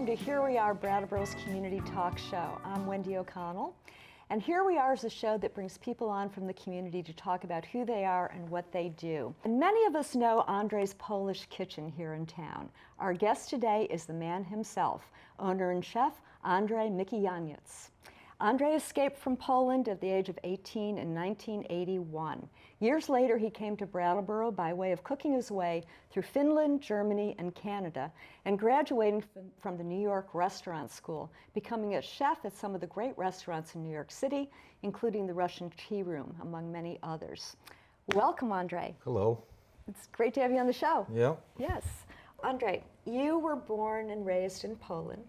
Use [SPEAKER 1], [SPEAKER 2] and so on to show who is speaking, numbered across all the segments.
[SPEAKER 1] to Here We Are, Brattleboro's community talk show. I'm Wendy O'Connell, and Here We Are is a show that brings people on from the community to talk about who they are and what they do. And many of us know Andrzej's Polish Kitchen here in town. Our guest today is the man himself, owner and chef Andrzej Mikijaniec. Andrzej escaped from Poland at the age of 18 in 1981. Years later, he came to Brattleboro by way of cooking his way through Finland, Germany, and Canada, and graduating from the New York Restaurant School, becoming a chef at some of the great restaurants in New York City, including the Russian Tea Room, among many others. Welcome, Andrzej.
[SPEAKER 2] Hello.
[SPEAKER 1] It's great to have you on the show.
[SPEAKER 2] Yeah.
[SPEAKER 1] Yes. Andrzej, you were born and raised in Poland.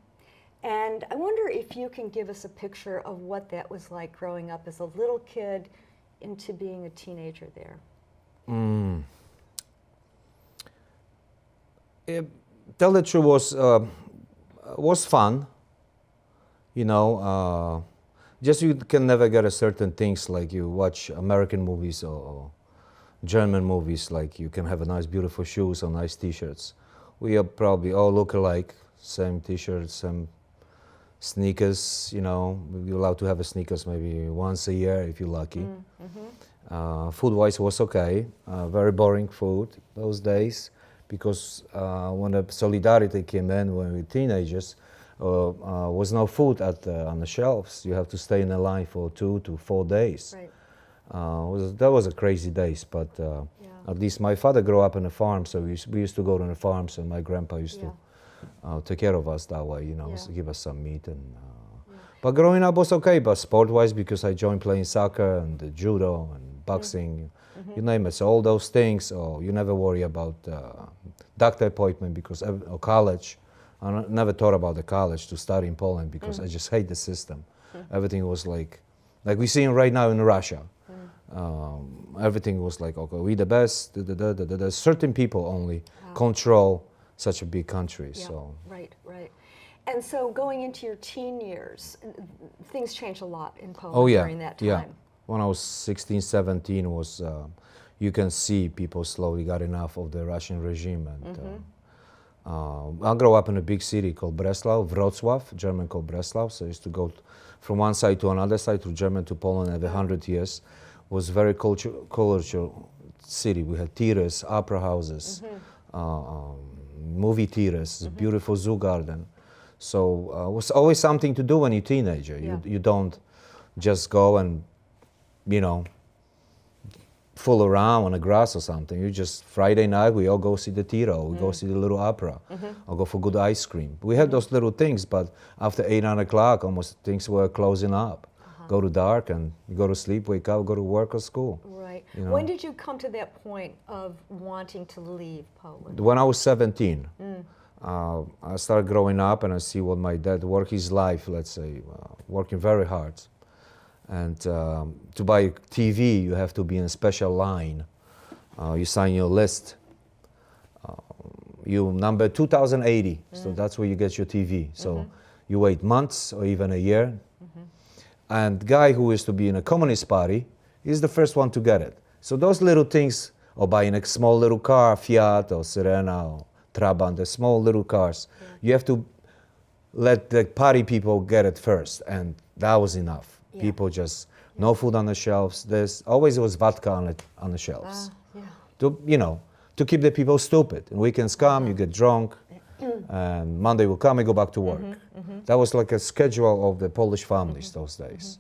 [SPEAKER 1] And I wonder if you can give us a picture of what that was like growing up as a little kid into being a teenager there.
[SPEAKER 2] Tell the truth, was fun. You know, just you can never get a certain things like you watch American movies or German movies, like you can have a nice beautiful shoes or nice t-shirts. We are probably all look alike, same t-shirts, same sneakers, you know, we're allowed to have a sneakers maybe once a year if you're lucky. Food-wise was okay, very boring food those days, because when the solidarity came in when we were teenagers, was no food on the shelves. You have to stay in a line for 2 to 4 days.
[SPEAKER 1] Right.
[SPEAKER 2] That was a crazy days, but at least my father grew up in a farm, so we used to go to the farms, and my grandpa used to take care of us that way, you know, so give us some meat. And but growing up was okay, but sport-wise, because I joined playing soccer and judo and boxing, you name it. So all those things, you never worry about doctor appointment because or college. I never thought about the college to study in Poland because I just hate the system. Everything was like we see right now in Russia. Everything was like, okay, we the best. Certain people only control such a big country.
[SPEAKER 1] Yeah.
[SPEAKER 2] So
[SPEAKER 1] Right. And so going into your teen years, things changed a lot in Poland during that time.
[SPEAKER 2] Yeah. When I was 16, 17, was you can see people slowly got enough of the Russian regime. And I grew up in a big city called Wrocław, German called Breslau. So I used to go from one side to another side, through German to Poland every 100 years. It was a very cultural city. We had theaters, opera houses, movie theaters, beautiful zoo garden. So it was always something to do when you're a teenager. You don't just go and, you know, fool around on the grass or something. You just, Friday night, we all go see the theater, we go see the little opera, or go for good ice cream. We had those little things, but after 8, 9 o'clock, almost things were closing up. Go to dark and you go to sleep, wake up, go to work or school.
[SPEAKER 1] Right.
[SPEAKER 2] You know?
[SPEAKER 1] When did you come to that point of wanting to leave Poland?
[SPEAKER 2] When I was 17. I started growing up and I see what my dad worked his life, let's say, working very hard. And to buy TV, you have to be in a special line. You sign your list. You number 2080, so that's where you get your TV. So you wait months or even a year. And guy who used to be in a communist party is the first one to get it. So those little things, or buying a small little car, Fiat or Sirena or Trabant, the small little cars, you have to let the party people get it first, and that was enough. People just, no food on the shelves. There's always was vodka on the shelves. To keep the people stupid. And weekends come, you get drunk, and Monday will come and go back to work. That was like a schedule of the Polish families those days.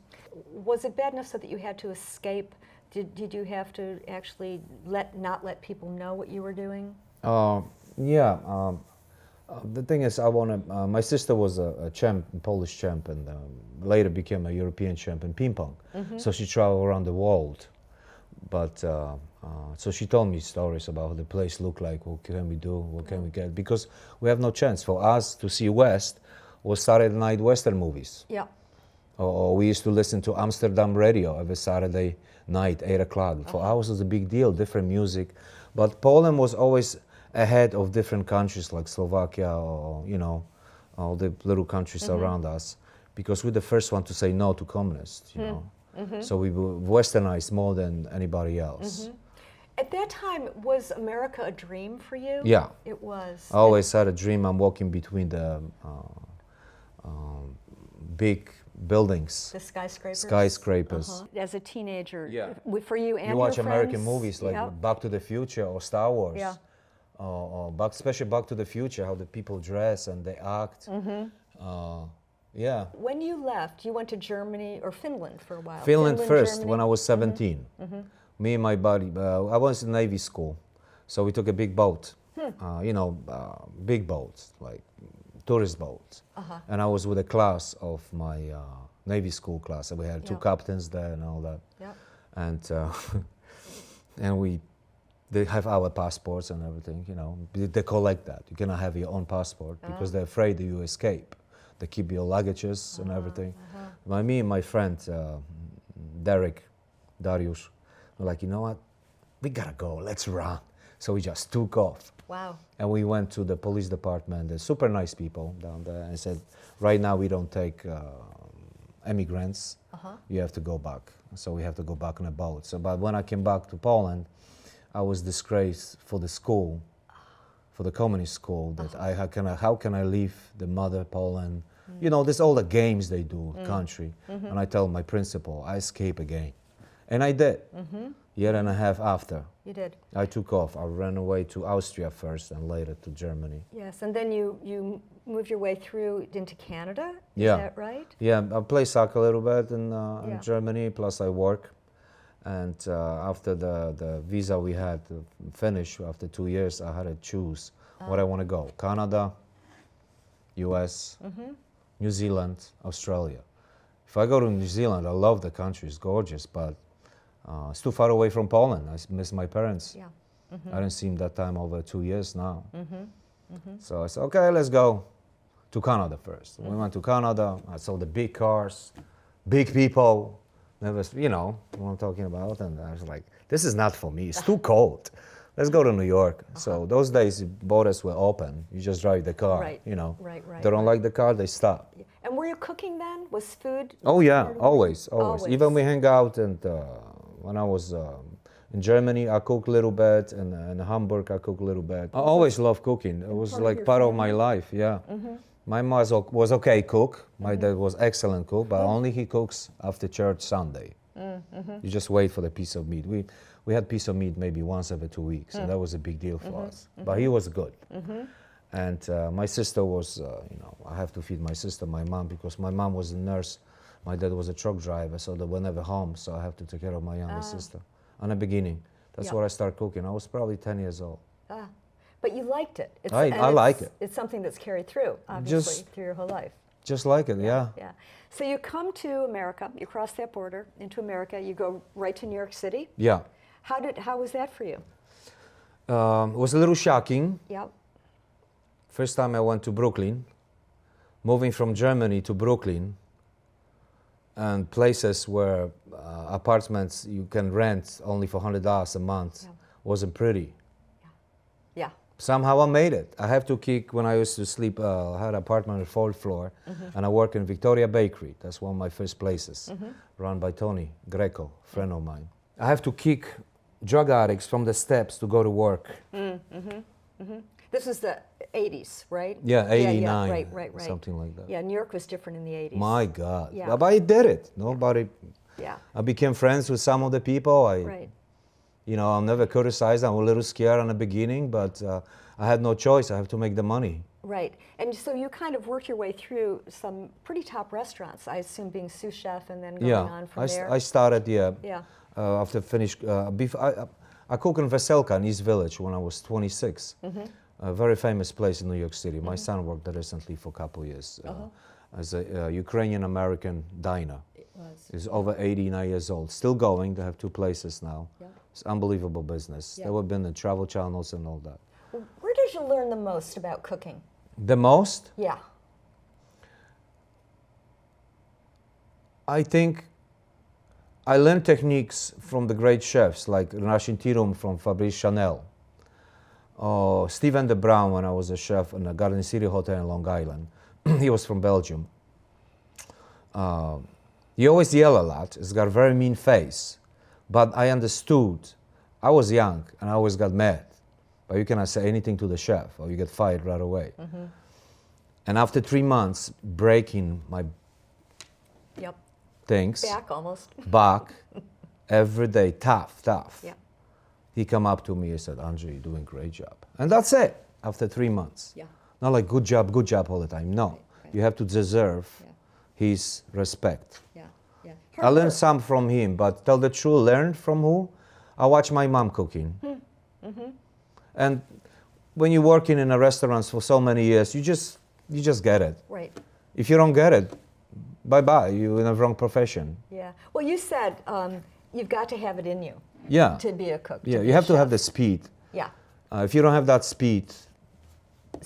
[SPEAKER 1] Was it bad enough so that you had to escape? Did you have to actually not let people know what you were doing?
[SPEAKER 2] The thing is, my sister was a champ, Polish champ, and later became a European champ in ping pong. So she traveled around the world. But so she told me stories about how the place looked like, what can we do, what can we get, because we have no chance. For us to see West was Saturday night Western movies.
[SPEAKER 1] Yeah.
[SPEAKER 2] Or we used to listen to Amsterdam radio every Saturday night, 8 o'clock. For us it was a big deal, different music. But Poland was always ahead of different countries like Slovakia or, you know, all the little countries around us, because we're the first one to say no to communists, you know. So we were westernized more than anybody else.
[SPEAKER 1] At that time, was America a dream for you?
[SPEAKER 2] Yeah.
[SPEAKER 1] It was.
[SPEAKER 2] I always had a dream. I'm walking between the big buildings,
[SPEAKER 1] The skyscrapers.
[SPEAKER 2] skyscrapers.
[SPEAKER 1] As a teenager,
[SPEAKER 2] Yeah.
[SPEAKER 1] for you and
[SPEAKER 2] You watch
[SPEAKER 1] your
[SPEAKER 2] American
[SPEAKER 1] friends,
[SPEAKER 2] movies like
[SPEAKER 1] yeah.
[SPEAKER 2] Back to the Future or Star Wars.
[SPEAKER 1] Yeah.
[SPEAKER 2] Especially Back to the Future, how the people dress and they act. Yeah.
[SPEAKER 1] When you left, you went to Germany or Finland for a while.
[SPEAKER 2] Finland first,
[SPEAKER 1] Germany?
[SPEAKER 2] when I was 17. Me and my buddy, I was in Navy school, so we took a big boat. Big boats, like tourist boats. And I was with a class of my Navy school class, and we had two captains there and all that.
[SPEAKER 1] Yep.
[SPEAKER 2] And they have our passports and everything, They collect that. You cannot have your own passport because they're afraid that you escape. They keep your luggages and everything. Me and my friend, Dariusz, were like, you know what? We gotta go, let's run. So we just took off.
[SPEAKER 1] Wow.
[SPEAKER 2] And we went to the police department. They're super nice people down there, and said, right now we don't take immigrants. You have to go back. So we have to go back on a boat. So, but when I came back to Poland, I was disgraced for the school, for the communist school. That how can I leave the mother Poland? There's all the games they do, country. And I tell my principal, I escape again, and I did. Year and a half after.
[SPEAKER 1] You did.
[SPEAKER 2] I took off. I ran away to Austria first and later to Germany.
[SPEAKER 1] Yes, and then you moved your way through into Canada, is
[SPEAKER 2] Yeah.
[SPEAKER 1] that right?
[SPEAKER 2] Yeah, I play soccer a little bit in
[SPEAKER 1] Yeah.
[SPEAKER 2] Germany, plus I work. And after the visa we had finished, after 2 years, I had to choose where I want to go. Canada, US, New Zealand, Australia. If I go to New Zealand, I love the country, it's gorgeous, but it's too far away from Poland. I miss my parents.
[SPEAKER 1] Yeah.
[SPEAKER 2] I didn't see them that time over 2 years now. So I said, okay, let's go to Canada first. We went to Canada. I saw the big cars, big people. Never, what I'm talking about. And I was like, this is not for me. It's too cold. Let's go to New York. So those days, borders were open. You just drive the car.
[SPEAKER 1] Right. Right.
[SPEAKER 2] They don't like the car, they stop.
[SPEAKER 1] And were you cooking then? Was food?
[SPEAKER 2] Oh yeah,
[SPEAKER 1] part of it?
[SPEAKER 2] always. Even we hang out, and when I was in Germany, I cooked a little bit, and in Hamburg, I cooked a little bit. I always loved cooking. It was
[SPEAKER 1] part of
[SPEAKER 2] like
[SPEAKER 1] your
[SPEAKER 2] part of my life. Yeah. My mother was okay cook. My dad was excellent cook, but only he cooks after church Sunday. You just wait for the piece of meat. We had piece of meat maybe once every 2 weeks, and that was a big deal for us. But he was good. And my sister was, I have to feed my sister, my mom, because my mom was a nurse. My dad was a truck driver, so they were never home, so I have to take care of my younger sister. In the beginning, that's where I started cooking. I was probably 10 years old.
[SPEAKER 1] But you liked it.
[SPEAKER 2] I like it.
[SPEAKER 1] It's something that's carried through, obviously,
[SPEAKER 2] Just-
[SPEAKER 1] through your whole life.
[SPEAKER 2] Just like it, yeah.
[SPEAKER 1] Yeah. So you come to America, you cross that border into America, you go right to New York City.
[SPEAKER 2] Yeah.
[SPEAKER 1] How was that for you?
[SPEAKER 2] It was a little shocking.
[SPEAKER 1] Yep.
[SPEAKER 2] First time I went to Brooklyn, moving from Germany to Brooklyn, and places where apartments you can rent only for $100 a month wasn't pretty.
[SPEAKER 1] Yeah.
[SPEAKER 2] Somehow I made it. I have to kick when I used to sleep. I had an apartment on the 4th floor, and I worked in Victoria Bakery. That's one of my first places, run by Tony Greco, friend of mine. I have to kick drug addicts from the steps to go to work.
[SPEAKER 1] This was the 80s, right?
[SPEAKER 2] Yeah, 89,
[SPEAKER 1] Yeah, right.
[SPEAKER 2] something like that.
[SPEAKER 1] Yeah, New York was different in the 80s.
[SPEAKER 2] My God.
[SPEAKER 1] Yeah.
[SPEAKER 2] But I did it. Nobody.
[SPEAKER 1] Yeah.
[SPEAKER 2] I became friends with some of the people.
[SPEAKER 1] Right.
[SPEAKER 2] I'm never criticized. I'm a little scared in the beginning, but I had no choice. I have to make the money.
[SPEAKER 1] Right. And so you kind of worked your way through some pretty top restaurants, I assume, being sous chef and then going on from there.
[SPEAKER 2] I started,
[SPEAKER 1] Yeah.
[SPEAKER 2] after finished. I cooked in Veselka in East Village when I was 26. A very famous place in New York City. My son worked there recently for a couple of years as a Ukrainian-American diner.
[SPEAKER 1] It was.
[SPEAKER 2] He's over 89 years old, still going. They have 2 places now.
[SPEAKER 1] Yeah.
[SPEAKER 2] It's unbelievable business.
[SPEAKER 1] Yeah.
[SPEAKER 2] They have been in travel channels and all that.
[SPEAKER 1] Well, where did you learn the most about cooking?
[SPEAKER 2] The most,
[SPEAKER 1] Yeah.
[SPEAKER 2] I think, I learned techniques from the great chefs like Russian tea room from Fabrice Chanel, or Steven de Bruin when I was a chef in the Garden City Hotel in Long Island. He was from Belgium. He always yell a lot. He's got a very mean face. But I understood. I was young and I always got mad. But you cannot say anything to the chef or you get fired right away. And after 3 months, breaking my
[SPEAKER 1] Yep.
[SPEAKER 2] things,
[SPEAKER 1] Back almost.
[SPEAKER 2] back, every day, tough.
[SPEAKER 1] Yeah.
[SPEAKER 2] He come up to me and said, Andrzej, you're doing a great job. And that's it, after 3 months.
[SPEAKER 1] Yeah.
[SPEAKER 2] Not like good job all the time. No,
[SPEAKER 1] Right.
[SPEAKER 2] you have to deserve
[SPEAKER 1] Yeah.
[SPEAKER 2] his respect.
[SPEAKER 1] Yeah. Yeah.
[SPEAKER 2] I learned some from him, but tell the truth, learn from who? I watch my mom cooking. And when you're working in a restaurant for so many years, you just get it.
[SPEAKER 1] Right.
[SPEAKER 2] If you don't get it, bye-bye, you're in the wrong profession.
[SPEAKER 1] Yeah. Well, you said you've got to have it in you
[SPEAKER 2] Yeah.
[SPEAKER 1] to be a cook.
[SPEAKER 2] Yeah,
[SPEAKER 1] be
[SPEAKER 2] you
[SPEAKER 1] a
[SPEAKER 2] have to have
[SPEAKER 1] chef.
[SPEAKER 2] the speed.
[SPEAKER 1] Yeah.
[SPEAKER 2] If you don't have that speed,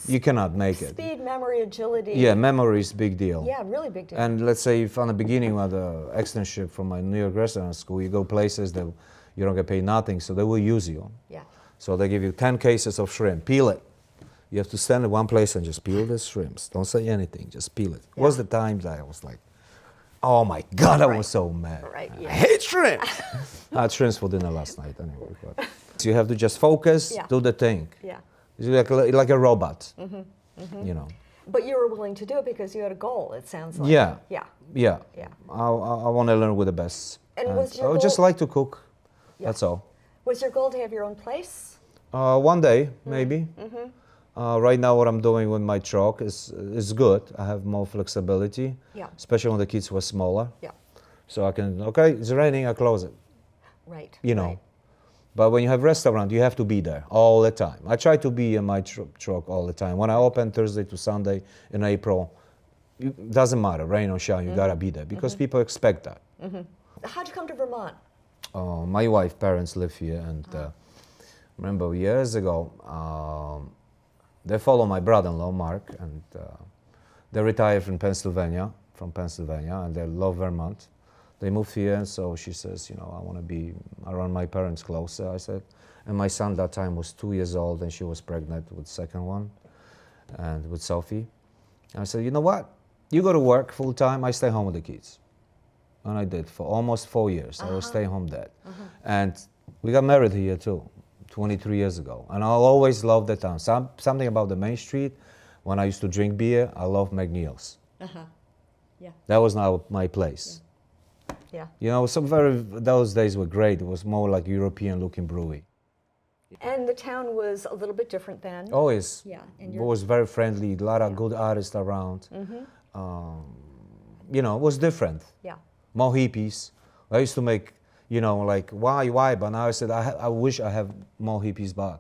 [SPEAKER 2] you cannot make it.
[SPEAKER 1] Speed, memory, agility.
[SPEAKER 2] Yeah, memory is big deal.
[SPEAKER 1] Yeah, really big deal.
[SPEAKER 2] And let's say if on the beginning of the externship from my New York restaurant school, you go places that you don't get paid nothing, so they will use you.
[SPEAKER 1] Yeah.
[SPEAKER 2] So they give you 10 cases of shrimp, peel it. You have to stand in one place and just peel the shrimps. Don't say anything, just peel it.
[SPEAKER 1] Yeah.
[SPEAKER 2] Was the times I was like, oh my God, I was so mad.
[SPEAKER 1] Right, yeah.
[SPEAKER 2] I hate shrimp. I had shrimps for dinner last night anyway. But. So you have to just focus,
[SPEAKER 1] Yeah.
[SPEAKER 2] do the thing.
[SPEAKER 1] Yeah.
[SPEAKER 2] It's like a robot, you know.
[SPEAKER 1] But you were willing to do it because you had a goal, it sounds like.
[SPEAKER 2] Yeah.
[SPEAKER 1] Yeah.
[SPEAKER 2] Yeah.
[SPEAKER 1] Yeah.
[SPEAKER 2] I want to learn with the best.
[SPEAKER 1] And was your
[SPEAKER 2] I would just
[SPEAKER 1] goal-
[SPEAKER 2] like to cook.
[SPEAKER 1] Yeah.
[SPEAKER 2] That's all.
[SPEAKER 1] Was your goal to have your own place?
[SPEAKER 2] One day, maybe. Right now, what I'm doing with my truck is good. I have more flexibility,
[SPEAKER 1] Yeah.
[SPEAKER 2] especially when the kids were smaller.
[SPEAKER 1] Yeah.
[SPEAKER 2] So I can, okay, it's raining, I close it,
[SPEAKER 1] Right.
[SPEAKER 2] you know.
[SPEAKER 1] Right.
[SPEAKER 2] But when you have restaurant, you have to be there all the time. I try to be in my truck all the time. When I open Thursday to Sunday in April, it doesn't matter, rain or shine, you gotta be there because people expect that.
[SPEAKER 1] How'd you come to Vermont?
[SPEAKER 2] My wife, parents live here, and remember years ago, they follow my brother-in-law, Mark, and they retired from Pennsylvania, and they love Vermont. They moved here, and so she says, you know, I want to be around my parents closer, I said. And my son that time was 2 years old, and she was pregnant with the second one, and with Sophie. I said, you know what? You go to work full-time, I stay home with the kids. And I did for almost 4 years. I was staying home dad. And we got married here too, 23 years ago. And I always loved the town. Something about the main street, when I used to drink beer, I loved McNeil's.
[SPEAKER 1] Yeah.
[SPEAKER 2] That was now my place.
[SPEAKER 1] Yeah.
[SPEAKER 2] You know, those days were great. It was more like European looking brewery.
[SPEAKER 1] And the town was a little bit different then.
[SPEAKER 2] Always.
[SPEAKER 1] Yeah. And
[SPEAKER 2] It was very friendly, a lot of good artists around. You know, it was different.
[SPEAKER 1] Yeah.
[SPEAKER 2] More hippies. I used to make, you know, like, why? But now I said, I wish I have more hippies back.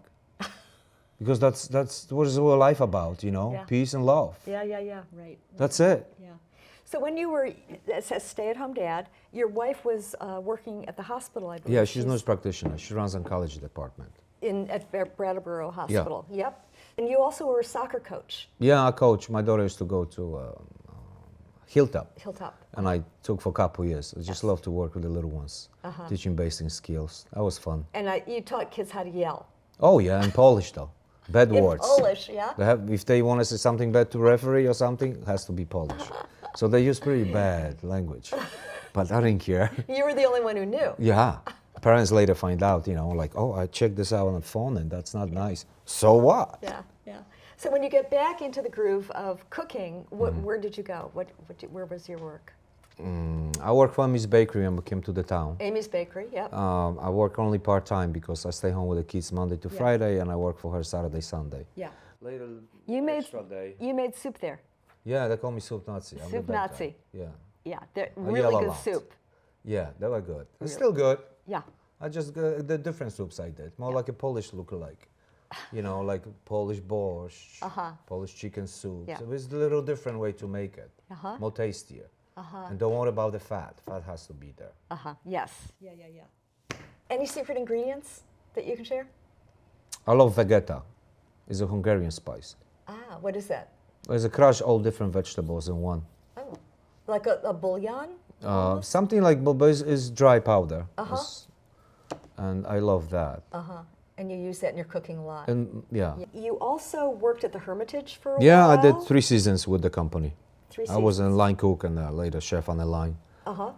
[SPEAKER 2] Because that's what is our life about, you know,
[SPEAKER 1] Yeah.
[SPEAKER 2] peace and love.
[SPEAKER 1] Yeah. Right.
[SPEAKER 2] That's it.
[SPEAKER 1] Yeah. So when you were a stay-at-home dad, your wife was working at the hospital, I believe.
[SPEAKER 2] Yeah, she's a nurse practitioner. She runs an oncology department.
[SPEAKER 1] At Brattleboro Hospital. Yep. And you also were a soccer coach,
[SPEAKER 2] Yeah, I coach. My daughter used to go to Hilltop.
[SPEAKER 1] Hilltop.
[SPEAKER 2] And I took for a couple years. I just love to work with the little ones, teaching basic skills. That was fun.
[SPEAKER 1] And you taught kids how to yell.
[SPEAKER 2] Oh yeah, in Polish though. Bad
[SPEAKER 1] In
[SPEAKER 2] words.
[SPEAKER 1] Polish, yeah?
[SPEAKER 2] If they want to say something bad to referee or something, it has to be Polish. So they use pretty bad language. But I didn't care.
[SPEAKER 1] You were the only one who knew.
[SPEAKER 2] Yeah. Parents later find out, you know, like, oh, I checked this out on the phone and that's not nice. So what?
[SPEAKER 1] Yeah. So when you get back into the groove of cooking, where did you go? Where was your work?
[SPEAKER 2] I worked for Amy's Bakery and came to the town.
[SPEAKER 1] Amy's Bakery, yep.
[SPEAKER 2] I work only part-time because I stay home with the kids Monday to Friday and I work for her Saturday, Sunday.
[SPEAKER 1] Yeah.
[SPEAKER 2] Later,
[SPEAKER 1] You made soup there.
[SPEAKER 2] Yeah, they call me Soup Nazi. I'm the
[SPEAKER 1] Soup
[SPEAKER 2] bad guy.
[SPEAKER 1] Nazi.
[SPEAKER 2] Yeah.
[SPEAKER 1] Yeah, they're
[SPEAKER 2] I
[SPEAKER 1] really
[SPEAKER 2] yell a
[SPEAKER 1] good
[SPEAKER 2] lot.
[SPEAKER 1] soup.
[SPEAKER 2] Yeah, they were good. It's still good.
[SPEAKER 1] Yeah.
[SPEAKER 2] I just got the different soups I did, more like a Polish look-alike. You know, like Polish borscht, Polish chicken soup.
[SPEAKER 1] Yeah.
[SPEAKER 2] So it's a little different way to make it, more tastier. And don't worry about the fat. Fat has to be there.
[SPEAKER 1] Yes. Yeah. Any secret ingredients that you can share?
[SPEAKER 2] I love vegeta. It's a Hungarian spice.
[SPEAKER 1] What is that?
[SPEAKER 2] It's a crush all different vegetables in one.
[SPEAKER 1] Oh, like a bouillon?
[SPEAKER 2] Something like, but it's dry powder. And I love that.
[SPEAKER 1] And you use that in your cooking a lot.
[SPEAKER 2] And yeah.
[SPEAKER 1] You also worked at the Hermitage for a while?
[SPEAKER 2] Yeah, I did 3 seasons with the company.
[SPEAKER 1] 3
[SPEAKER 2] I was a
[SPEAKER 1] seasons.
[SPEAKER 2] line cook and later chef on the line. On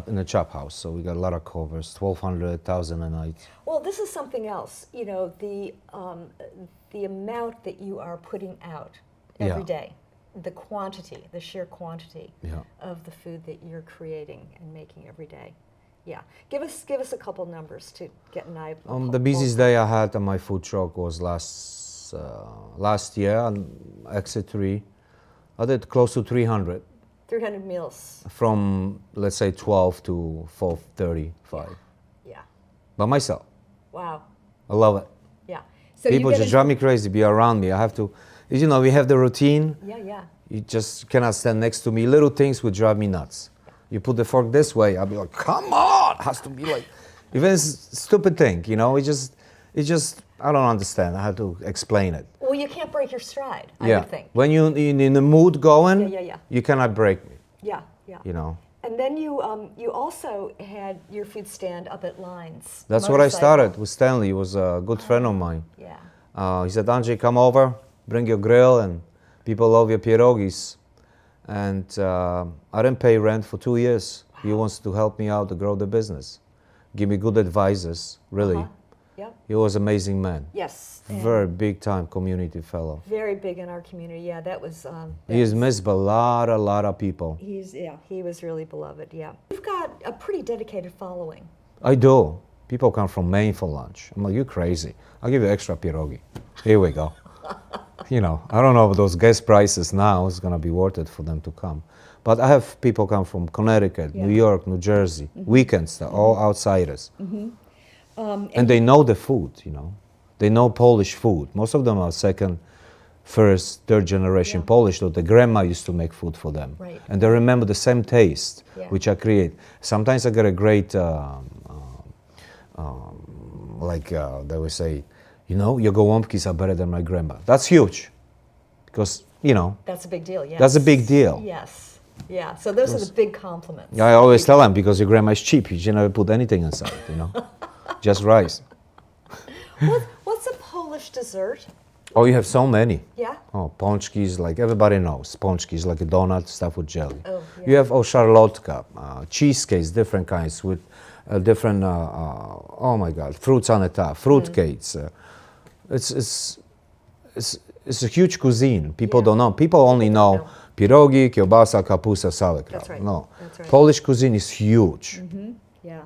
[SPEAKER 2] in the chop house. So we got a lot of covers, 1,200, 1,000 a night.
[SPEAKER 1] Well, this is something else. You know, the amount that you are putting out every day. the quantity, the sheer quantity
[SPEAKER 2] Yeah.
[SPEAKER 1] of the food that you're creating and making every day. Yeah, give us a couple numbers to get an eye.
[SPEAKER 2] The busiest day I had on my food truck was last year on Exit 3. I did close to 300
[SPEAKER 1] 300 meals.
[SPEAKER 2] from, let's say, 12 to 4:35
[SPEAKER 1] Yeah.
[SPEAKER 2] by myself.
[SPEAKER 1] Wow.
[SPEAKER 2] I love it.
[SPEAKER 1] Yeah. So
[SPEAKER 2] People
[SPEAKER 1] you
[SPEAKER 2] just drive me crazy, be around me. I have to, you know, we have the routine.
[SPEAKER 1] Yeah, yeah.
[SPEAKER 2] You just cannot stand next to me. Little things would drive me nuts. You put the fork this way, I'll be like, come on! It has to be like, even it's a stupid thing, you know, it just, I don't understand. I have to explain it.
[SPEAKER 1] Well, you can't break your stride, I
[SPEAKER 2] Yeah.
[SPEAKER 1] would think.
[SPEAKER 2] When you're in the mood going,
[SPEAKER 1] Yeah.
[SPEAKER 2] you cannot break me,
[SPEAKER 1] Yeah, yeah.
[SPEAKER 2] you know.
[SPEAKER 1] And then you also had your food stand up at Lines.
[SPEAKER 2] That's what I
[SPEAKER 1] motorcycle.
[SPEAKER 2] started with Stanley. He was a good friend of mine.
[SPEAKER 1] Yeah.
[SPEAKER 2] He said, Andrzej, come over, bring your grill, and people love your pierogis. And I didn't pay rent for 2 years. He wants to help me out to grow the business, give me good advices, really.
[SPEAKER 1] Yep.
[SPEAKER 2] He was an amazing man.
[SPEAKER 1] Yes. and
[SPEAKER 2] Very big time community fellow.
[SPEAKER 1] very big in our community. Yeah, that was.
[SPEAKER 2] He is missed by a lot of people.
[SPEAKER 1] He was really beloved. Yeah. You've got a pretty dedicated following.
[SPEAKER 2] I do. People come from Maine for lunch. I'm like, you crazy. I'll give you extra pierogi. Here we go. You know, I don't know if those gas prices now is going to be worth it for them to come. But I have people come from Connecticut,
[SPEAKER 1] Yeah.
[SPEAKER 2] New York, New Jersey, weekends, they're all outsiders. And they know the food, you know. They know Polish food. Most of them are second, first, third generation
[SPEAKER 1] Yeah.
[SPEAKER 2] Polish, though the grandma used to make food for them.
[SPEAKER 1] Right.
[SPEAKER 2] And they remember the same taste,
[SPEAKER 1] Yeah.
[SPEAKER 2] which I create. Sometimes I get a great, they would say, you know, your gołąbkis are better than my grandma. That's huge, because, you know,
[SPEAKER 1] That's a big deal. Yes.
[SPEAKER 2] that's a big deal.
[SPEAKER 1] Yes. Yeah. So those are the big compliments.
[SPEAKER 2] I always tell them, because your grandma is cheap, you never put anything inside, you know, just rice.
[SPEAKER 1] What's a Polish dessert?
[SPEAKER 2] Oh, you have so many.
[SPEAKER 1] Yeah.
[SPEAKER 2] Oh, pączki, like everybody knows. Pączki is like a donut stuffed with jelly.
[SPEAKER 1] Oh, yeah.
[SPEAKER 2] You have szarlotka, cheesecakes, different kinds with different, oh my God, fruits on the top, fruit cakes. It's a huge cuisine. People
[SPEAKER 1] Yeah.
[SPEAKER 2] don't know. People only
[SPEAKER 1] People don't
[SPEAKER 2] know pierogi, kiełbasa, kapusta, sauerkraut.
[SPEAKER 1] That's right.
[SPEAKER 2] No,
[SPEAKER 1] That's right.
[SPEAKER 2] Polish cuisine is huge.
[SPEAKER 1] Yeah.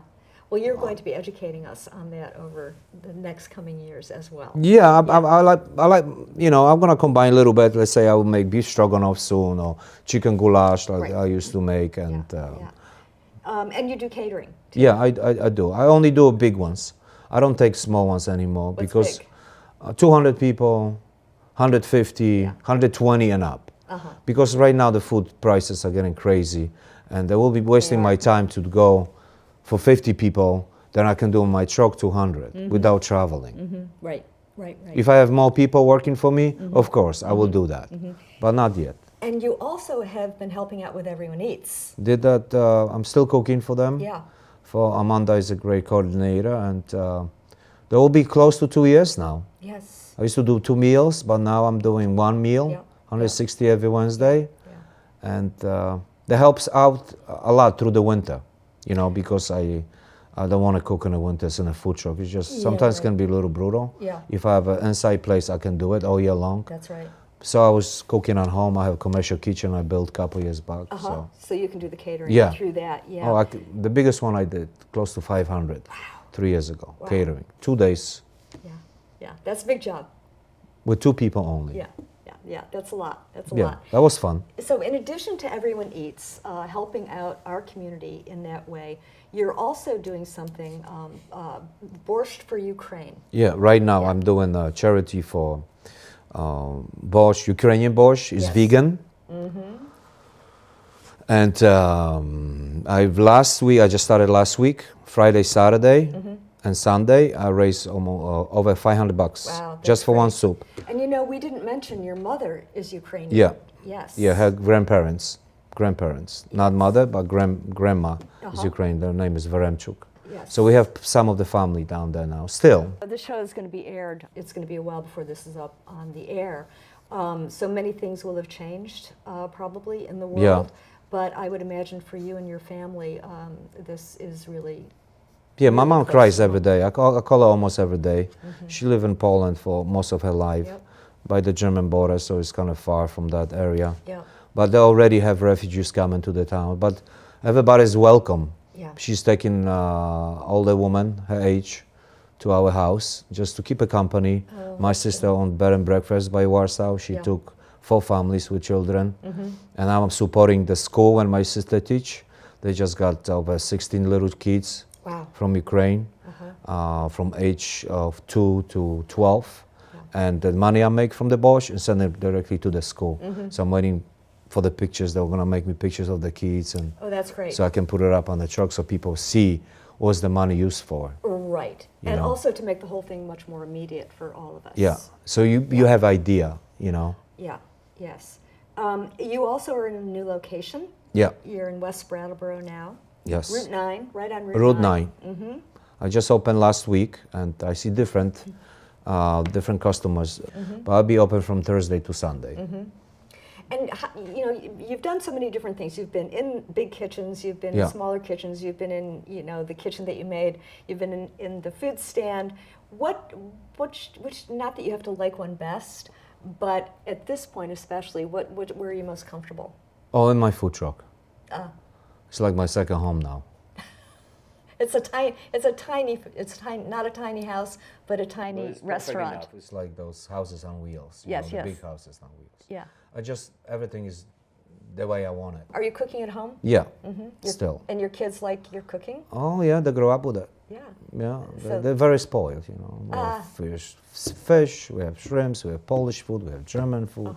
[SPEAKER 1] Well, you're going to be educating us on that over the next coming years as well.
[SPEAKER 2] Yeah, I like, you know, I'm gonna combine a little bit. Let's say I will make beef stroganoff soon, or chicken goulash like
[SPEAKER 1] Right.
[SPEAKER 2] I used to make, and
[SPEAKER 1] And you do catering.
[SPEAKER 2] yeah, I do. I only do big ones. I don't take small ones anymore.
[SPEAKER 1] What's
[SPEAKER 2] because
[SPEAKER 1] big?
[SPEAKER 2] 200 people, 150,
[SPEAKER 1] Yeah.
[SPEAKER 2] 120 and up. Because right now the food prices are getting crazy, and I will be wasting my time to go for 50 people. Then I can do my truck 200 without traveling.
[SPEAKER 1] Right. Right.
[SPEAKER 2] If I have more people working for me, of course I will do that, but not yet.
[SPEAKER 1] And you also have been helping out with Everyone Eats.
[SPEAKER 2] Did that? I'm still cooking for them.
[SPEAKER 1] Yeah.
[SPEAKER 2] For Amanda is a great coordinator, and they will be close to 2 years now.
[SPEAKER 1] Yes.
[SPEAKER 2] I used to do 2 meals, but now I'm doing 1 meal,
[SPEAKER 1] Yeah.
[SPEAKER 2] 160 every Wednesday,
[SPEAKER 1] Yeah.
[SPEAKER 2] and that helps out a lot through the winter, you know, because I don't want to cook in the winters in a food truck. It's just
[SPEAKER 1] Yeah,
[SPEAKER 2] sometimes
[SPEAKER 1] right.
[SPEAKER 2] can be a little brutal.
[SPEAKER 1] Yeah.
[SPEAKER 2] If I have an inside place, I can do it all year long.
[SPEAKER 1] That's right.
[SPEAKER 2] So I was cooking at home. I have a commercial kitchen I built a couple years back.
[SPEAKER 1] So you can do the catering
[SPEAKER 2] Yeah.
[SPEAKER 1] through that. Yeah.
[SPEAKER 2] Oh, the biggest one I did, close to 500, 3 years ago,
[SPEAKER 1] Wow.
[SPEAKER 2] catering. 2 days
[SPEAKER 1] Yeah. Yeah. That's a big job.
[SPEAKER 2] with 2 people only.
[SPEAKER 1] Yeah. Yeah. Yeah. That's a lot. That's a
[SPEAKER 2] Yeah,
[SPEAKER 1] lot.
[SPEAKER 2] that was fun.
[SPEAKER 1] So in addition to Everyone Eats, helping out our community in that way, you're also doing something, Borscht for Ukraine.
[SPEAKER 2] Yeah, right now
[SPEAKER 1] Yeah.
[SPEAKER 2] I'm doing a charity for borscht, Ukrainian borscht is
[SPEAKER 1] Yes.
[SPEAKER 2] vegan. And I just started last week, Friday, Saturday, and Sunday. I raised almost over $500
[SPEAKER 1] Wow,
[SPEAKER 2] just
[SPEAKER 1] that's
[SPEAKER 2] for one
[SPEAKER 1] great.
[SPEAKER 2] soup.
[SPEAKER 1] And you know, we didn't mention your mother is Ukrainian.
[SPEAKER 2] Yeah.
[SPEAKER 1] Yes.
[SPEAKER 2] Yeah, her grandparents, not mother, but grandma is
[SPEAKER 1] Uh-huh.
[SPEAKER 2] Ukrainian. Their name is Veremchuk.
[SPEAKER 1] Yes.
[SPEAKER 2] So we have some of the family down there now. Still,
[SPEAKER 1] The show is going to be aired. It's going to be a while before this is up on the air. So many things will have changed probably in the world.
[SPEAKER 2] Yeah.
[SPEAKER 1] But I would imagine for you and your family, this is really.
[SPEAKER 2] yeah, my
[SPEAKER 1] really
[SPEAKER 2] mom
[SPEAKER 1] close
[SPEAKER 2] cries
[SPEAKER 1] to
[SPEAKER 2] every
[SPEAKER 1] home.
[SPEAKER 2] day. I call her almost every day. She lived in Poland for most of her life.
[SPEAKER 1] Yep.
[SPEAKER 2] by the German border, so it's kind of far from that area.
[SPEAKER 1] Yeah.
[SPEAKER 2] But they already have refugees coming to the town. But everybody's welcome.
[SPEAKER 1] Yeah.
[SPEAKER 2] She's taking older woman, her age, to our house just to keep her company.
[SPEAKER 1] Oh,
[SPEAKER 2] My sister owned bed and breakfast by Warsaw. She
[SPEAKER 1] Yeah.
[SPEAKER 2] took 4 families with children. And I'm supporting the school when my sister teach. They just got over 16 little kids
[SPEAKER 1] Wow.
[SPEAKER 2] from Ukraine, from age of 2 to 12. And the money I make from the Bosch and send it directly to the school. So I'm waiting for the pictures. They're gonna make me pictures of the kids, and
[SPEAKER 1] Oh, that's great.
[SPEAKER 2] so I can put it up on the truck so people see what's the money used for.
[SPEAKER 1] Right.
[SPEAKER 2] You
[SPEAKER 1] And
[SPEAKER 2] know.
[SPEAKER 1] also to make the whole thing much more immediate for all of us.
[SPEAKER 2] Yeah. So you have idea, you know.
[SPEAKER 1] Yeah. Yes. You also are in a new location.
[SPEAKER 2] Yeah.
[SPEAKER 1] You're in West Brattleboro now.
[SPEAKER 2] Yes.
[SPEAKER 1] Route 9, right on Route 9.
[SPEAKER 2] Route 9. I just opened last week, and I see different customers. But I'll be open from Thursday to Sunday.
[SPEAKER 1] And you know, you've done so many different things. You've been in big kitchens, you've been
[SPEAKER 2] Yeah.
[SPEAKER 1] in smaller kitchens, you've been in, you know, the kitchen that you made, you've been in the food stand. Which not that you have to like one best, but at this point especially, where are you most comfortable?
[SPEAKER 2] Oh, in my food truck.
[SPEAKER 1] Uh,
[SPEAKER 2] It's like my second home now.
[SPEAKER 1] it's tiny, not a tiny house, but a tiny restaurant.
[SPEAKER 2] It's like those houses on wheels.
[SPEAKER 1] Yes,
[SPEAKER 2] the
[SPEAKER 1] yes.
[SPEAKER 2] big houses on wheels.
[SPEAKER 1] Yeah.
[SPEAKER 2] Everything is the way I want it.
[SPEAKER 1] Are you cooking at home?
[SPEAKER 2] Yeah.
[SPEAKER 1] Your-
[SPEAKER 2] Still.
[SPEAKER 1] And your kids like your cooking?
[SPEAKER 2] Oh yeah, they grow up with it.
[SPEAKER 1] Yeah.
[SPEAKER 2] Yeah,
[SPEAKER 1] So-
[SPEAKER 2] they're very spoiled, you know. We have fish, we have shrimps, we have Polish food, we have German food,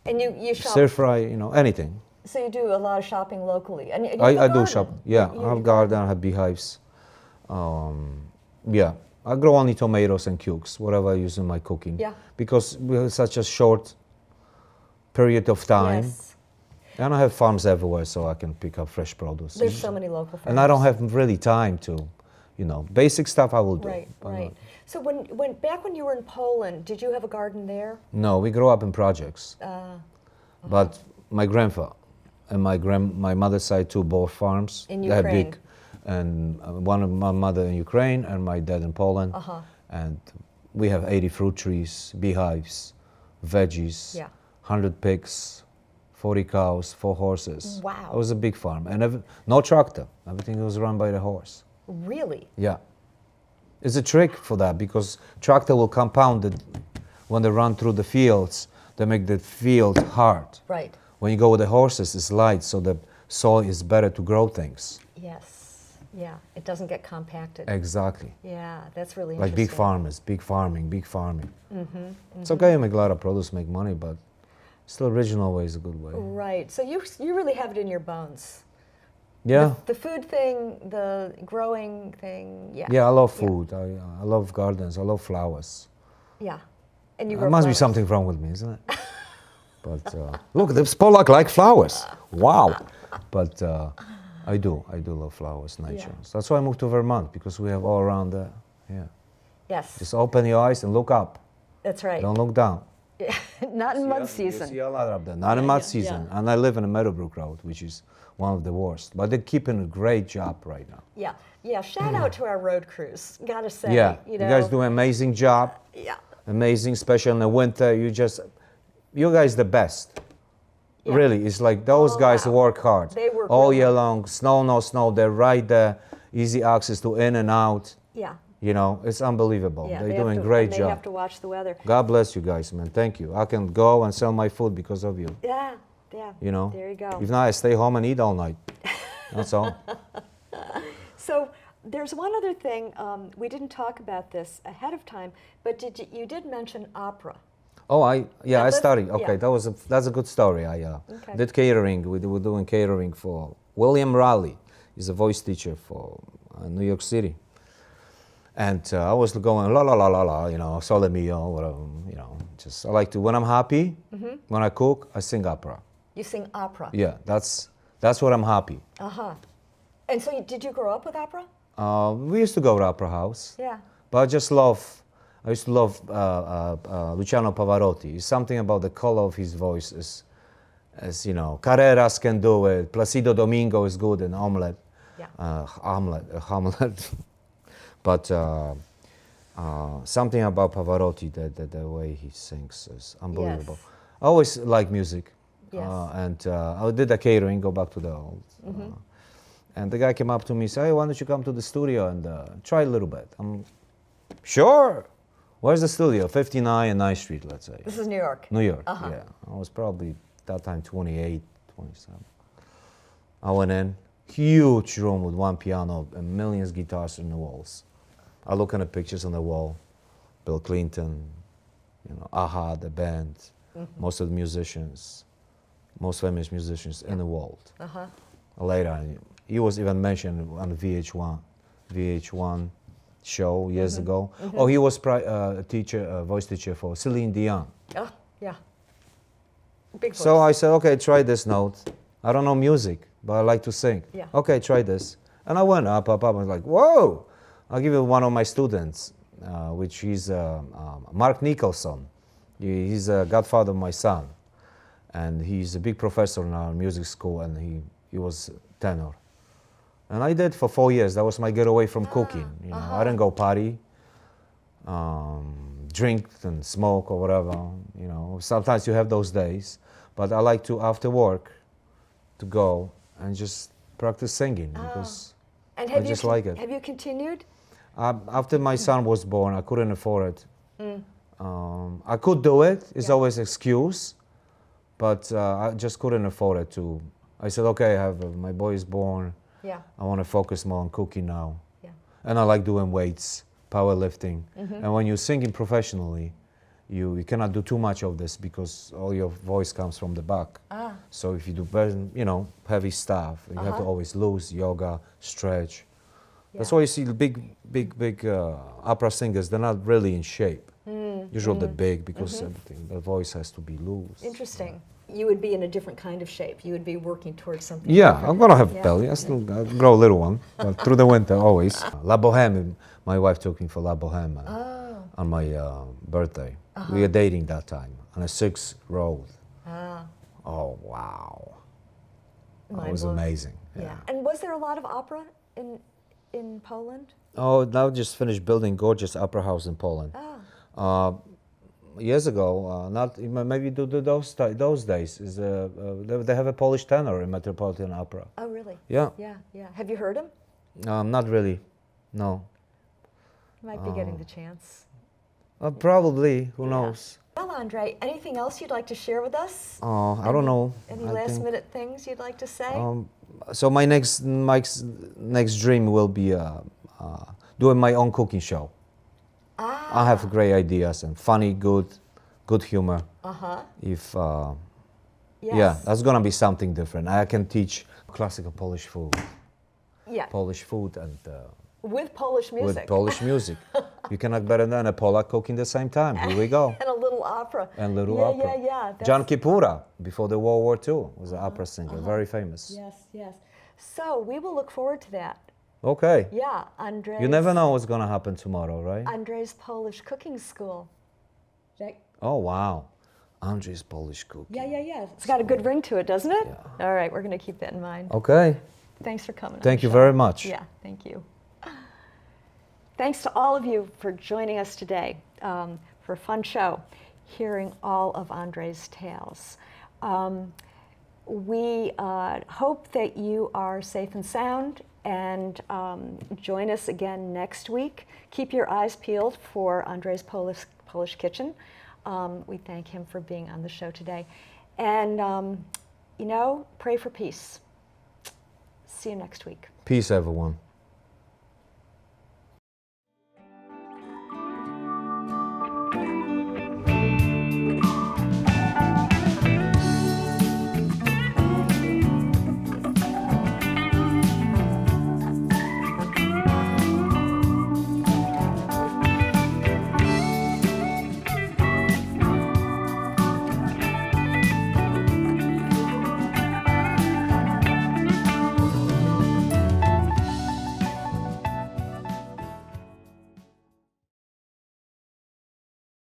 [SPEAKER 1] And you shop.
[SPEAKER 2] stir fry, you know, anything.
[SPEAKER 1] So you do a lot of shopping locally, and you have
[SPEAKER 2] I
[SPEAKER 1] a
[SPEAKER 2] do
[SPEAKER 1] garden.
[SPEAKER 2] shop. Yeah,
[SPEAKER 1] You-
[SPEAKER 2] I have garden, I have beehives. Yeah, I grow only tomatoes and cucumbers, whatever I use in my cooking.
[SPEAKER 1] Yeah.
[SPEAKER 2] Because we have such a short period of time,
[SPEAKER 1] Yes.
[SPEAKER 2] and I have farms everywhere, so I can pick up fresh produce.
[SPEAKER 1] There's so many local farms.
[SPEAKER 2] And I don't have really time to, you know, basic stuff I will do.
[SPEAKER 1] Right,
[SPEAKER 2] but
[SPEAKER 1] right. So back when you were in Poland, did you have a garden there?
[SPEAKER 2] No, we grew up in projects. But my grandfather and my mother's side too, both farms.
[SPEAKER 1] In
[SPEAKER 2] They have
[SPEAKER 1] Ukraine.
[SPEAKER 2] big, and one of my mother in Ukraine and my dad in Poland. And we have 80 fruit trees, beehives, veggies,
[SPEAKER 1] Yeah.
[SPEAKER 2] 100 pigs, 40 cows, 4 horses.
[SPEAKER 1] Wow.
[SPEAKER 2] It was a big farm, and no tractor. Everything was run by the horse.
[SPEAKER 1] Really?
[SPEAKER 2] Yeah. It's a trick for that because tractor will compound it when they run through the fields. They make the field hard.
[SPEAKER 1] Right.
[SPEAKER 2] When you go with the horses, it's light, so the soil is better to grow things.
[SPEAKER 1] Yes. Yeah. It doesn't get compacted.
[SPEAKER 2] Exactly.
[SPEAKER 1] Yeah, that's really
[SPEAKER 2] Like big
[SPEAKER 1] interesting.
[SPEAKER 2] farmers, big farming. It's okay to make a lot of produce, make money, but still original way is a good way.
[SPEAKER 1] Right. So you really have it in your bones.
[SPEAKER 2] Yeah.
[SPEAKER 1] The food thing, the growing thing. Yeah.
[SPEAKER 2] Yeah, I love food. I love gardens. I love flowers.
[SPEAKER 1] Yeah. And you
[SPEAKER 2] There
[SPEAKER 1] grow
[SPEAKER 2] must be
[SPEAKER 1] flowers.
[SPEAKER 2] something wrong with me, isn't it? But look, the Polak like flowers. Wow. But I do love flowers, nature.
[SPEAKER 1] Yeah.
[SPEAKER 2] So that's why I moved to Vermont, because we have all around there. Yeah.
[SPEAKER 1] Yes.
[SPEAKER 2] Just open your eyes and look up.
[SPEAKER 1] That's right.
[SPEAKER 2] Don't look down.
[SPEAKER 1] Not in mud
[SPEAKER 2] You
[SPEAKER 1] season.
[SPEAKER 2] see a lot up there. Not in mud season. And I live in a Meadowbrook Road, which is one of the worst. But they're keeping a great job right now.
[SPEAKER 1] Yeah. Yeah. Shout out to our road crews. Gotta say.
[SPEAKER 2] Yeah.
[SPEAKER 1] You
[SPEAKER 2] You
[SPEAKER 1] know.
[SPEAKER 2] guys do an amazing job.
[SPEAKER 1] Yeah.
[SPEAKER 2] Amazing, especially in the winter. You guys the best.
[SPEAKER 1] Yeah.
[SPEAKER 2] Really, it's like those
[SPEAKER 1] All
[SPEAKER 2] guys
[SPEAKER 1] out.
[SPEAKER 2] work hard.
[SPEAKER 1] They work
[SPEAKER 2] all
[SPEAKER 1] really
[SPEAKER 2] year
[SPEAKER 1] hard.
[SPEAKER 2] long. Snow, no snow. They're right there. Easy access to in and out.
[SPEAKER 1] Yeah.
[SPEAKER 2] You know, it's unbelievable.
[SPEAKER 1] Yeah.
[SPEAKER 2] They're
[SPEAKER 1] they have
[SPEAKER 2] doing
[SPEAKER 1] to-
[SPEAKER 2] great
[SPEAKER 1] and
[SPEAKER 2] job.
[SPEAKER 1] They have to watch the weather.
[SPEAKER 2] God bless you guys, man. Thank you. I can go and sell my food because of you.
[SPEAKER 1] Yeah. Yeah.
[SPEAKER 2] You know.
[SPEAKER 1] There you go.
[SPEAKER 2] If not, I stay home and eat all night. That's all.
[SPEAKER 1] So there's one other thing. We didn't talk about this ahead of time, but you did mention opera.
[SPEAKER 2] Oh, I
[SPEAKER 1] let's-
[SPEAKER 2] studied. Okay,
[SPEAKER 1] yeah.
[SPEAKER 2] that's a good story. I
[SPEAKER 1] Okay.
[SPEAKER 2] did catering. We were doing catering for William Raleigh. He's a voice teacher for New York City. And I was going la la la la la, you know, sole mio, whatever, you know. Just I like to when I'm happy, when I cook, I sing opera.
[SPEAKER 1] You sing opera.
[SPEAKER 2] Yeah, that's what I'm happy.
[SPEAKER 1] And so did you grow up with opera?
[SPEAKER 2] We used to go to opera house.
[SPEAKER 1] Yeah.
[SPEAKER 2] But I used to love Luciano Pavarotti. It's something about the color of his voice, as you know, Carreras can do it. Placido Domingo is good in Omelette.
[SPEAKER 1] Yeah.
[SPEAKER 2] Hamlet. But Something about Pavarotti, the way he sings is unbelievable.
[SPEAKER 1] Yes.
[SPEAKER 2] I always like music.
[SPEAKER 1] Yes.
[SPEAKER 2] And I did the catering, go back to the old. And the guy came up to me and said, hey, why don't you come to the studio and try a little bit? I'm sure. Where's the studio? 59 and 9th Street, let's say.
[SPEAKER 1] This is New York.
[SPEAKER 2] New York, yeah. I was probably, that time, 28, 27. I went in, huge room with one piano and millions guitars in the walls. I look at the pictures on the wall, Bill Clinton, you know, Aha, the band, most of the musicians, most famous musicians in the world. Later, he was even mentioned on VH1 show years ago. Oh, he was a teacher, voice teacher for Celine Dion.
[SPEAKER 1] Oh, yeah. Big voice.
[SPEAKER 2] So I said, okay, try this note. I don't know music, but I like to sing.
[SPEAKER 1] Yeah.
[SPEAKER 2] Okay, try this. And I went up. I was like, whoa! I'll give you one of my students, which is Mark Nicholson. He's a godfather of my son. And he's a big professor in our music school, and he was tenor. And I did for 4 years. That was my getaway from cooking. You know, I didn't go party, drink and smoke or whatever. You know, sometimes you have those days, but I like to after work to go and just practice singing because
[SPEAKER 1] And
[SPEAKER 2] I just like it.
[SPEAKER 1] Have you continued?
[SPEAKER 2] After my son was born, I couldn't afford it. I could do it. It's always an excuse, but I just couldn't afford it to. I said, okay, my boy is born.
[SPEAKER 1] Yeah.
[SPEAKER 2] I want to focus more on cooking now.
[SPEAKER 1] Yeah.
[SPEAKER 2] And I like doing weights, powerlifting. And when you're singing professionally, you cannot do too much of this because all your voice comes from the back. So if you do very, you know, heavy stuff, you have to always lose yoga, stretch. That's why you see the big opera singers, they're not really in shape. Usually they're big because everything, the voice has to be loose.
[SPEAKER 1] Interesting. You would be in a different kind of shape. You would be working towards something
[SPEAKER 2] Yeah,
[SPEAKER 1] different.
[SPEAKER 2] I'm gonna have a belly. I'll grow a little one, but through the winter always. La Boheme, my wife took me for La Boheme on my birthday. We were dating that time on a 6th road. Oh wow, that was amazing.
[SPEAKER 1] Yeah. And was there a lot of opera in Poland?
[SPEAKER 2] Oh, now just finished building gorgeous opera house in Poland. Years ago, not maybe those days. They have a Polish tenor in Metropolitan Opera.
[SPEAKER 1] Oh, really?
[SPEAKER 2] Yeah.
[SPEAKER 1] Yeah, yeah. Have you heard him?
[SPEAKER 2] Not really. No.
[SPEAKER 1] Might be getting the chance.
[SPEAKER 2] Probably. Who knows?
[SPEAKER 1] Well, Andre, anything else you'd like to share with us?
[SPEAKER 2] I don't know.
[SPEAKER 1] Any
[SPEAKER 2] I
[SPEAKER 1] last
[SPEAKER 2] think,
[SPEAKER 1] minute things you'd like to say?
[SPEAKER 2] So my next dream will be doing my own cooking show. I have great ideas and funny, good humor. If yeah, that's gonna be something different. I can teach classical Polish food.
[SPEAKER 1] Yeah.
[SPEAKER 2] Polish food and
[SPEAKER 1] With Polish music.
[SPEAKER 2] with Polish music. You cannot better than a Polak cooking the same time. Here we go.
[SPEAKER 1] And a little opera.
[SPEAKER 2] And little
[SPEAKER 1] yeah,
[SPEAKER 2] opera.
[SPEAKER 1] Yeah, yeah, yeah.
[SPEAKER 2] John Kipura, before the World War II, was an opera singer, very famous.
[SPEAKER 1] Yes, yes. So we will look forward to that.
[SPEAKER 2] Okay.
[SPEAKER 1] Yeah, Andrzej.
[SPEAKER 2] You never know what's gonna happen tomorrow, right?
[SPEAKER 1] Andrzej's Polish Cooking School.
[SPEAKER 2] Oh wow, Andrzej's Polish cooking.
[SPEAKER 1] Yeah, yeah, yeah. It's got a good ring to it, doesn't it?
[SPEAKER 2] Yeah.
[SPEAKER 1] All right, we're going to keep that in mind.
[SPEAKER 2] Okay.
[SPEAKER 1] Thanks for coming.
[SPEAKER 2] Thank you very much.
[SPEAKER 1] Yeah, thank you. Thanks to all of you for joining us today for a fun show, hearing all of Andrzej's tales. We hope that you are safe and sound, and join us again next week. Keep your eyes peeled for Andrzej's Polish Kitchen. We thank him for being on the show today. And, you know, pray for peace. See you next week.
[SPEAKER 2] Peace, everyone.